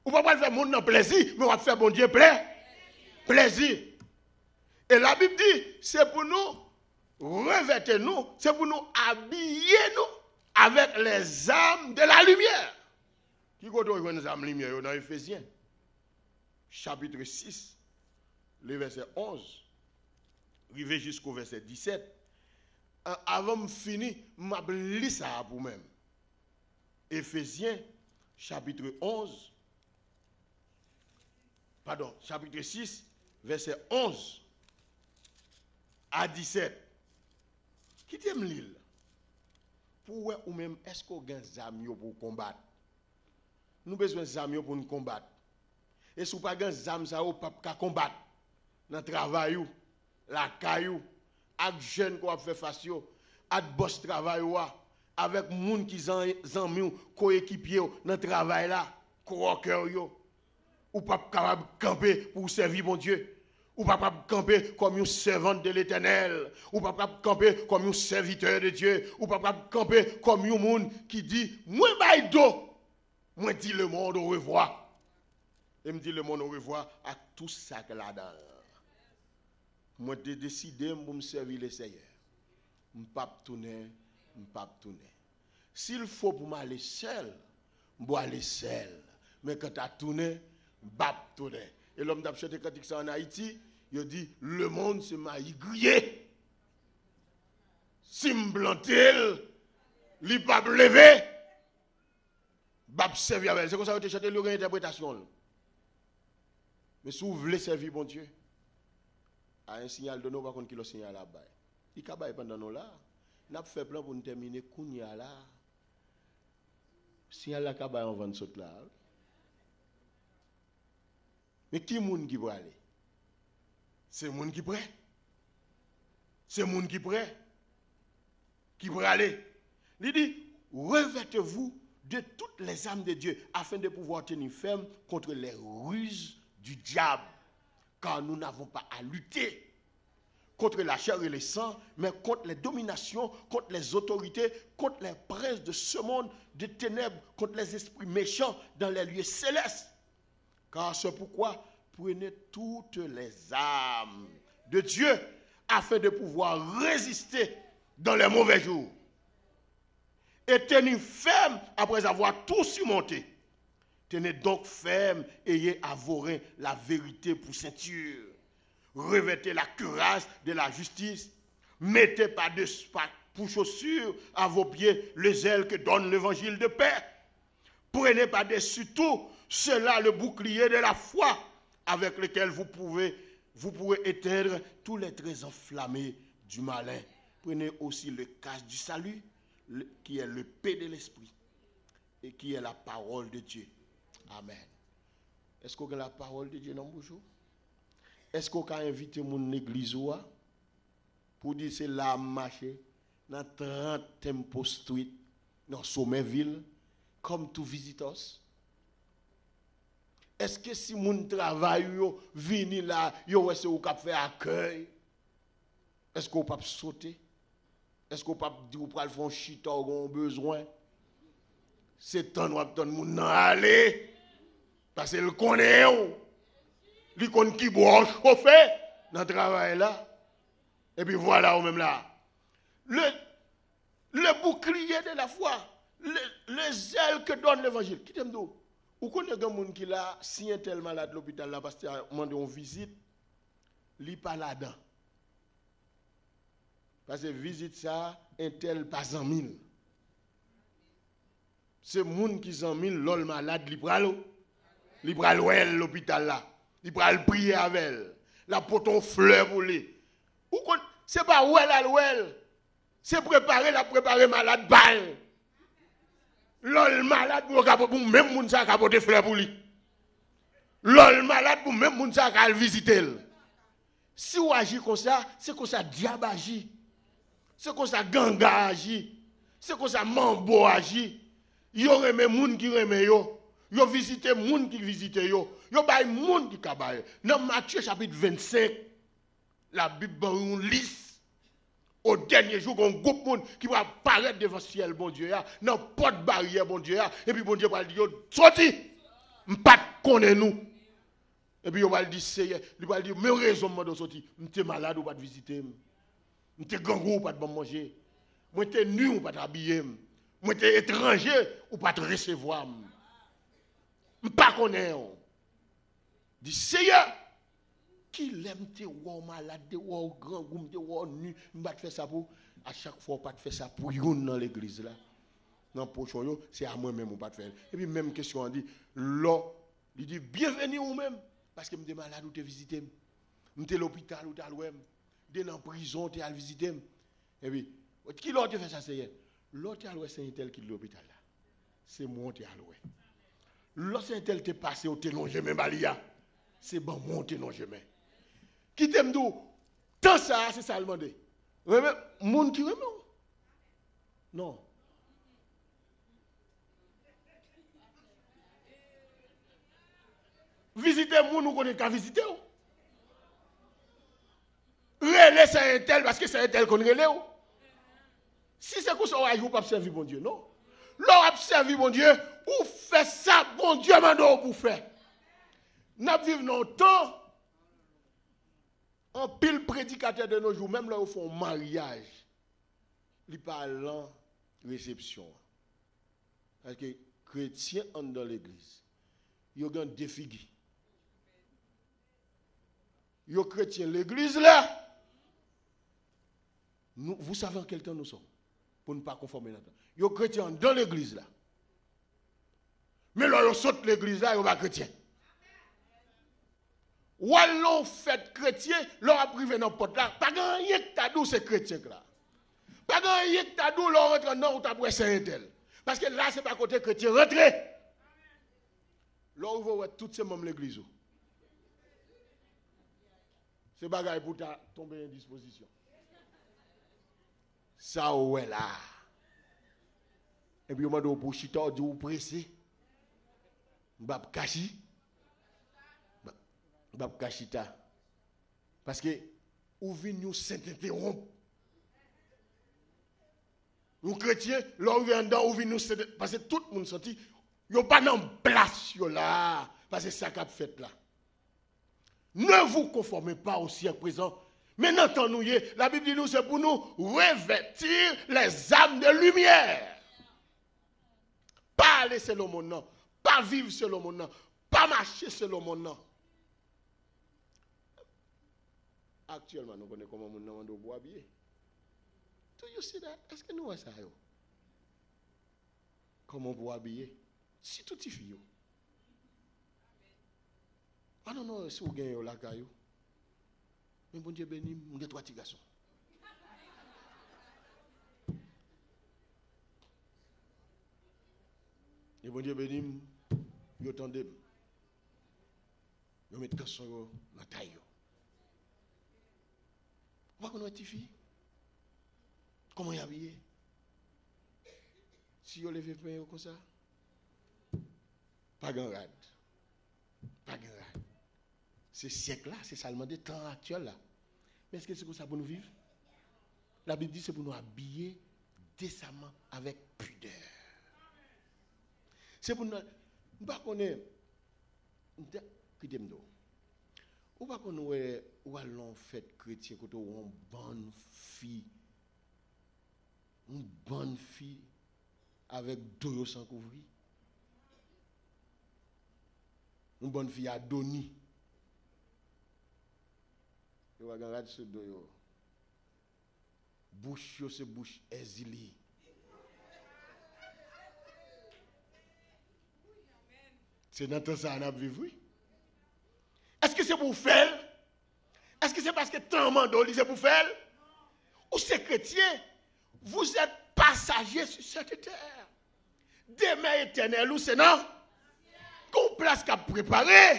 Ou pas faire mon nom plaisir, mais on va faire bon Dieu plaisir. Et la Bible dit, c'est pour nous revêtir nous, c'est pour nous habiller nous avec les âmes de la lumière. Qui côtoie les âmes de la lumière dans Éphésiens, chapitre 6, le verset 11, arrivé jusqu'au verset 17. Avant de finir, je vais lire ça pour moi-même. Éphésiens, chapitre 6, verset 11 à 17. Qui t'aime l'île? Pour ou même, est-ce qu'on a des amis pour combattre? Nous avons besoin d'amis pour nous combattre. Et si vous n'avez pas des amis, vous ne pouvez pas combattre. Dans le travail, la caillou, avec les jeunes qui ont fait face, avec le boss travail, avec les gens qui sont amis, coéquipiers dans le travail, co-workers, ou pas capable de camper pour servir mon Dieu. Ou pas capable de camper comme un servant de l'Éternel. Ou pas capable de camper comme un serviteur de Dieu. Ou pas capable de camper comme un monde qui dit, moi baille d'eau. Moi dis le monde au revoir. Et me dit le monde au revoir à tout ça que là-dedans. Moi j'ai décidé pour me servir le Seigneur. Je ne peux pas tourner, je ne peux pas tourner. S'il faut pour m'aller seul, je vais aller seul. Mais quand tu as tourné, je ne peux pas tourner. Et l'homme d'Abchete, quand il est en Haïti, il dit, le monde se m'a grillé. Si me plantel, il ne pas lever, bab servir avec. C'est comme ça que tu as une interprétation. Mais si vous voulez servir bon Dieu, à un signal de nous, par contre, qui le signal là-bas. Il y a pendant nous là. Nous avons fait plan pour nous terminer, Kounia là. Signal là, il on va sauter là. Mais qui est le monde qui peut aller? C'est le monde qui est prêt. C'est le monde qui est prêt. Qui peut aller. Il dit, revêtez-vous de toutes les âmes de Dieu afin de pouvoir tenir ferme contre les ruses du diable. Car nous n'avons pas à lutter contre la chair et le sang, mais contre les dominations, contre les autorités, contre les princes de ce monde de ténèbres, contre les esprits méchants dans les lieux célestes. Car c'est pourquoi prenez toutes les âmes de Dieu afin de pouvoir résister dans les mauvais jours. Et tenez ferme après avoir tout surmonté. Tenez donc ferme, ayez à vos reins la vérité pour ceinture. Revêtez la cuirasse de la justice. Mettez pour chaussures à vos pieds le zèle que donne l'évangile de paix. Prenez par-dessus tout cela le bouclier de la foi avec lequel vous pourrez éteindre tous les traits enflammés du malin. Prenez aussi le casque du salut qui est le paix de l'esprit et qui est la parole de Dieu. Amen. Est-ce qu'on a la parole de Dieu dans vos jours? Est-ce qu'on a invité mon église pour dire c'est là marcher dans 30 Temple Street, dans Sommerville, comme tout visiteurs? Est-ce que si mon travail vini là, yo est-ce qu'on peut faire accueil? Est-ce qu'on peut sauter? Est-ce qu'on peut dire qu'on peut faire un chita ou on besoin? c'est temps nous ton moun nan aller parce que le connaît lui connaît qui boit chauffer dans travail là et puis voilà ou même là le bouclier de la foi le zèle que donne l'évangile qui t'aime d'où ou connaît un monde qui là si un tel malade à l'hôpital là parce qu'il a demandé une visite li pas là-dedans parce que visite ça un tel pas en mille c'est moun qui en mille l'ol malade li pral l'hôpital là il pral prier avec elle la poton fleur pour lui ou c'est pas ouel c'est préparer malade balle l'ol malade pour même moun ça capoter fleur pour lui l'ol malade pour même moun ça ka visiter si ou agit comme ça c'est comme ça diable agit c'est comme ça ganga agit c'est comme ça mambo agit yo remet moun qui remet yo visite moun qui visite yo bay moun qui ka bay dans Matthieu chapitre 25 la Bible ba une liste au dernier jour un groupe monde qui va apparaître devant ciel bon Dieu ya dans porte barrière bon Dieu ya et puis bon Dieu va dire sorti m'pas connaît nous et puis on va dire Seigneur il va dire mais raison de sorti m'était malade ou pas de visiter m'était gangou ou pas de manger moi t'es nu ou pas t'habiller moi t'es étranger ou pas te recevoir m'pas connaît dit Seigneur qui l'aime te ou malade ou grand goum te ou nu m'pas faire ça pour à chaque fois pas faire ça pour yon dans l'église là dans pochon yo c'est à moi même ou pas faire et puis même question on dit là il dit bienvenue ou même parce que m'étais malade ou te visiter m'étais l'hôpital ou t'al ouem m'étais dans prison t'es al visiter et puis qui l'autre fait ça c'est l'autre al c'est un tel qui l'hôpital là c'est moi t'es al ouem l'autre c'est un tel t'es passé au telon jamais balia c'est bon moi t'es non jamais qui t'aime d'où tant ça c'est ça le demander remet monde qui remet non visiter moun ou connaît qu'à visiter ou relais c'est un tel parce que c'est un tel qu'on relais ou si c'est comme ça ou pas servir bon Dieu non l'on servir bon Dieu ou fait ça bon Dieu mando pour faire n'a vivre dans temps en pile prédicateur de nos jours même là où font mariage ils parlent en réception parce que chrétiens en dans l'église ils ont un défi yo chrétien l'église là nous, vous savez en quel temps nous sommes pour ne pas conformer là yo chrétien dans l'église là mais là yo saute l'église là yo pas chrétien ou allons fait chrétien leur a privé dans porte là pas rien que t'a dou c'est chrétien là pas rien que t'a dou leur rentre non ou t'a presse un tel parce que là c'est pas côté chrétien rentrer là vous voyez tous ces membres l'église c'est bagaille pour tomber en disposition. Ça ouais là. Et puis on m'a dit pour chita dit ou pressé. M'bap kachi. M'bap kachita. Parce que ou vinn nous s'interrompre. Nous chrétiens, là où vient dedans ou vinn nous parce que tout le monde senti yo pas dans place yo là parce que ça qu'a fait là. Ne vous conformez pas au siècle présent. Mais entendons-nous, la Bible dit nous, c'est pour nous revêtir les âmes de lumière. Pas aller selon mon nom, pas vivre selon mon nom, pas marcher selon mon nom. Actuellement, nous connaissons comment mon nom doit boire bien. Do you see that? Est-ce que nous voyons ça? Comment boire bien? Si tout y fait. Ah non, si vous gagnez la caillou. Mais bon Dieu béni, vous avez 3 petits garçons. Et bon Dieu béni, vous attendez. Vous mettez garçon dans la taille. Vous voyez une petite fille? Comment y habillé? Si vous levez le comme ça, pas grand rade. Pas grand rade. Ce siècle-là, c'est seulement des temps actuels là. Mais est-ce que c'est comme ça pour nous vivre? La Bible dit que c'est pour nous habiller décemment avec pudeur. C'est pour nous. Nous ne connaissons pas. Ou pas qu'on ou allons fête chrétien côté une bonne fille avec deux sans couvrir, une bonne fille à Doni, tu vas regarder ce dos, bouche c'est bouche exilée. C'est dans tout ça qu'on a vécu. Est-ce que c'est pour faire? Est-ce que c'est parce que tant mando c'est pour faire? Ou c'est chrétien? Vous êtes passagers sur cette terre. Demain éternel ou c'est non? Qu'on place qu'à préparer.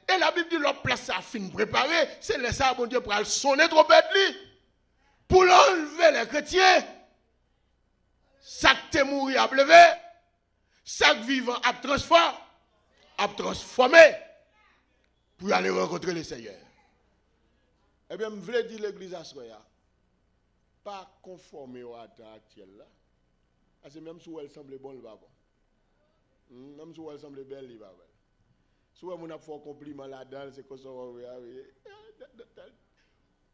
Et la Bible dit l'autre place à fin préparer. C'est le ça bon Dieu pour aller sonner trompette lui. Pour l'enlever les chrétiens. Ça qui est mort à lever. Ça qui vivant à transformer. Pour aller rencontrer le Seigneur. Eh bien, je voulais dire l'église à Soya, pas conformer au temps actuel là. Parce que même si elle semble bonne, elle va pas. Même si elle semble belle, elle va pas. Si on a fait un compliment là-dedans, c'est comme ça.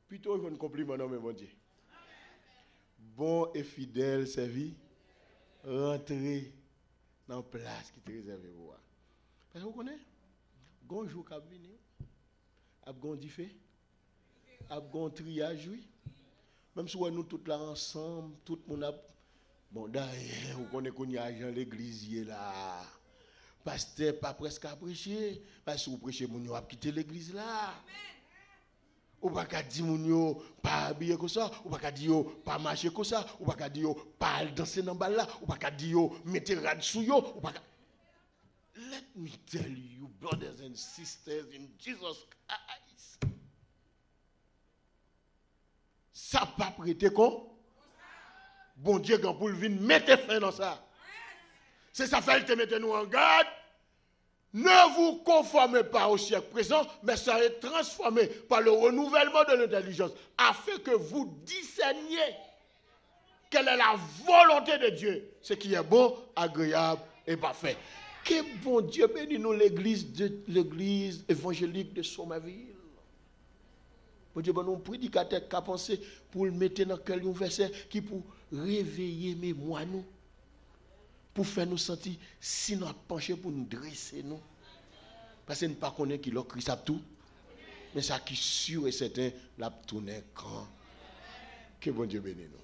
Plutôt, il faut un compliment, non, mais mon Dieu. Bon et fidèle servi, rentrer dans la place qui est réservée pour vous. Parce que vous connaissez? Gon jour qui a venu, a gon diffé, a gon triage, oui. Même si nous tous là ensemble, tout le monde a. Bon, d'ailleurs, vous connaissez qu'on y a dans l'église là. Pasteur, pas presque à prêcher. Parce que vous prêchez, vous avez quitté l'église là. Ou pas qu'à dire, vous pas habillé comme ça. Ou pas qu'à dire, pas marcher comme ça. Ou pas qu'à dire, pas danser dans le bal là. Ou pas qu'à dire, mettez rad sous yo. Ou pas qu'à. Let me tell you, brothers and sisters in Jesus Christ. Ça pas prêté con. Bon Dieu, quand pour venir mettez fin dans ça. C'est ça fait te mettre nous en garde. Ne vous conformez pas au siècle présent, mais soyez transformés par le renouvellement de l'intelligence, afin que vous discerniez quelle est la volonté de Dieu, ce qui est bon, agréable et parfait. Que bon Dieu bénisse nous l'église évangélique de Somerville. Bon Dieu, nous prédicateur qui a pensé pour le mettre dans quel verset qui pour réveiller mémoire nous, pour faire nous sentir si nous penché pour nous dresser nous. Parce que nous ne pas connaître qui l'a Christ a tout, mais ça qui sûr et certain l'a tourné quand. Que bon Dieu bénisse nous.